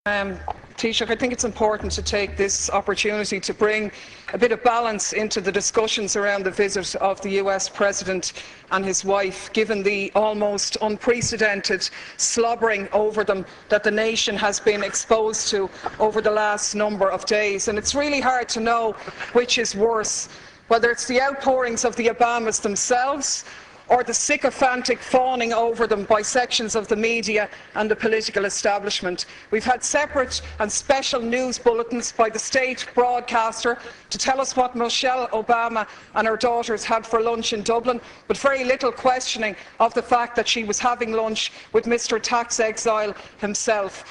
Taoiseach, I think it's important to take this opportunity to bring a bit of balance into the discussions around the visit of the US President and his wife, given the almost unprecedented slobbering over them that the nation has been exposed to over the last number of days. And it's really hard to know which is worse, whether it's the outpourings of the Obamas themselves or the sycophantic fawning over them by sections of the media and the political establishment. We've had separate and special news bulletins by the state broadcaster to tell us what Michelle Obama and her daughters had for lunch in Dublin, but very little questioning of the fact that she was having lunch with Mr. Tax Exile himself.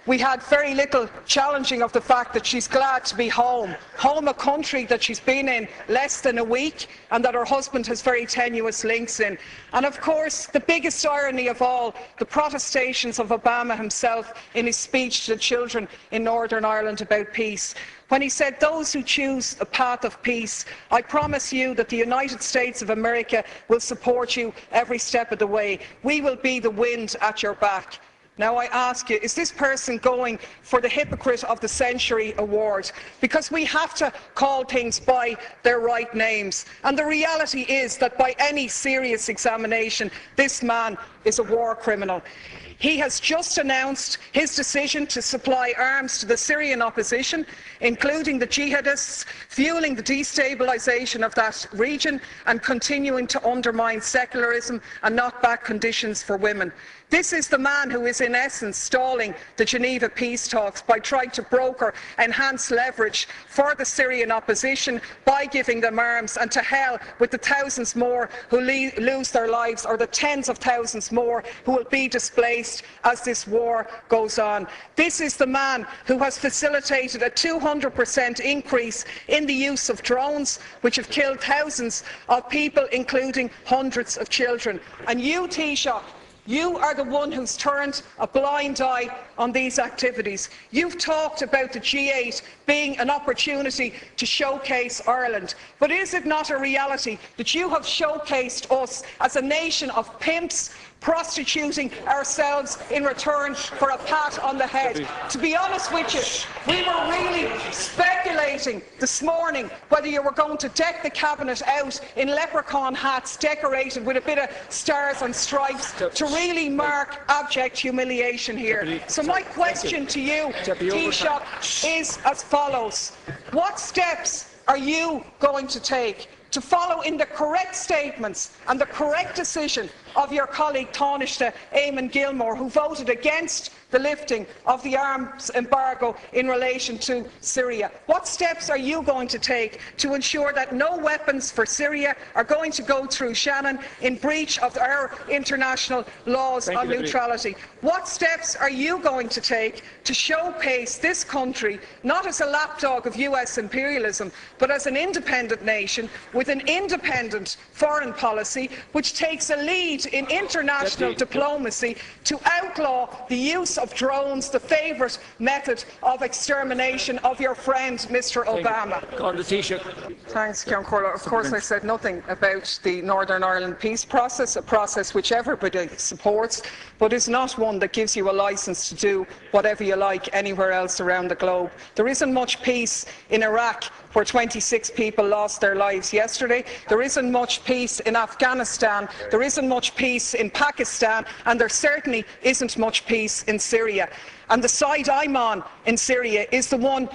We had very little challenging of the fact that she's glad to be home, a country that she's been in less than a week and that her husband has very tenuous links in. And of course, the biggest irony of all, the protestations of Obama himself in his speech to the children in Northern Ireland about peace, when he said, "Those who choose a path of peace, I promise you that the United States of America will support you every step of the way. We will be the wind at your back." Now I ask you, is this person going for the Hypocrite of the Century award? Because we have to call things by their right names. And the reality is that by any serious examination, this man is a war criminal. He has just announced his decision to supply arms to the Syrian opposition, including the jihadists, fueling the destabilisation of that region and continuing to undermine secularism and knock back conditions for women. This is the man who is in essence stalling the Geneva peace talks by trying to broker enhanced leverage for the Syrian opposition by giving them arms, and to hell with the thousands more who lose their lives, or the tens of thousands more who will be displaced as this war goes on. This is the man who has facilitated a 200% increase in the use of drones, which have killed thousands of people, including hundreds of children. And you, Taoiseach, you are the one who's turned a blind eye on these activities. You've talked about the G8 being an opportunity to showcase Ireland. But is it not a reality that you have showcased us as a nation of pimps, prostituting ourselves in return for a pat on the head? To be honest with you, we were really speculating this morning whether you were going to deck the cabinet out in leprechaun hats decorated with a bit of stars and stripes to really mark abject humiliation here. So my question to you, Taoiseach, is as follows. What steps are you going to take to follow in the correct statements and the correct decision of your colleague Taoiseach Eamon Gilmore, who voted against the lifting of the arms embargo in relation to Syria? What steps are you going to take to ensure that no weapons for Syria are going to go through Shannon in breach of our international laws on neutrality? What steps are you going to take to showcase this country not as a lapdog of US imperialism, but as an independent nation with an independent foreign policy which takes a lead in international diplomacy to outlaw the use of drones, the favourite method of extermination of your friend Mr. Obama? Thanks, Ceann Comhairle. Of course I said nothing about the Northern Ireland peace process, a process which everybody supports, but is not one that gives you a licence to do whatever you like anywhere else around the globe. There isn't much peace in Iraq, where 26 people lost their lives yesterday. There isn't much peace in Afghanistan. There isn't much peace in Pakistan, and there certainly isn't much peace in Syria. And the side I'm on in Syria is the one,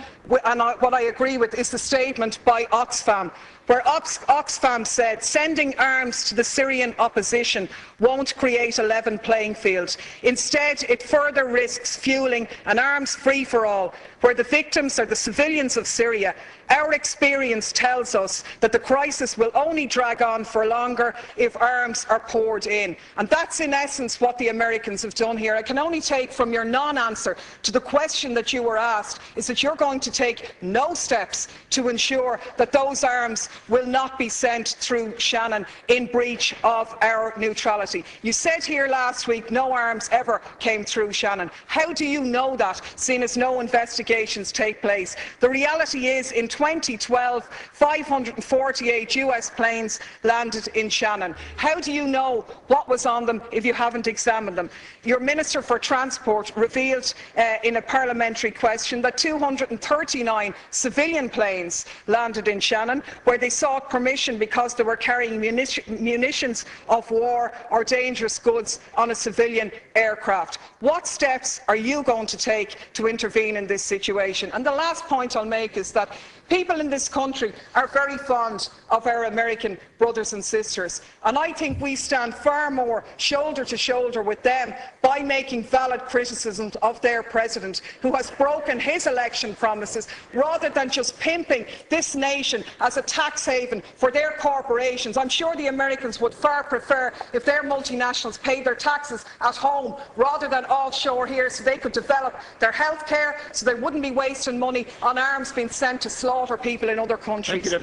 and what I agree with is the statement by Oxfam, where Oxfam said sending arms to the Syrian opposition won't create a level playing field. Instead, it further risks fueling an arms free-for-all, where the victims are the civilians of Syria. Our experience tells us that the crisis will only drag on for longer if arms are poured in. And that's in essence what the Americans have done here. I can only take from your non-answer to the question that you were asked is that you're going to take no steps to ensure that those arms will not be sent through Shannon in breach of our neutrality. You said here last week no arms ever came through Shannon. How do you know that, seeing as no investigations take place? The reality is, in 2012, 548 US planes landed in Shannon. How do you know what was on them if you haven't examined them? Your Minister for Transport revealed statement in a parliamentary question that 239 civilian planes landed in Shannon, where they sought permission because they were carrying munitions of war or dangerous goods on a civilian aircraft. What steps are you going to take to intervene in this situation? And the last point I'll make is that people in this country are very fond of our American brothers and sisters, and I think we stand far more shoulder to shoulder with them by making valid criticisms of their president, who has broken his election promises, rather than just pimping this nation as a tax haven for their corporations. I'm sure the Americans would far prefer if their multinationals paid their taxes at home rather than offshore here, so they could develop their health care, so they wouldn't be wasting money on arms being sent to slaughter people in other countries.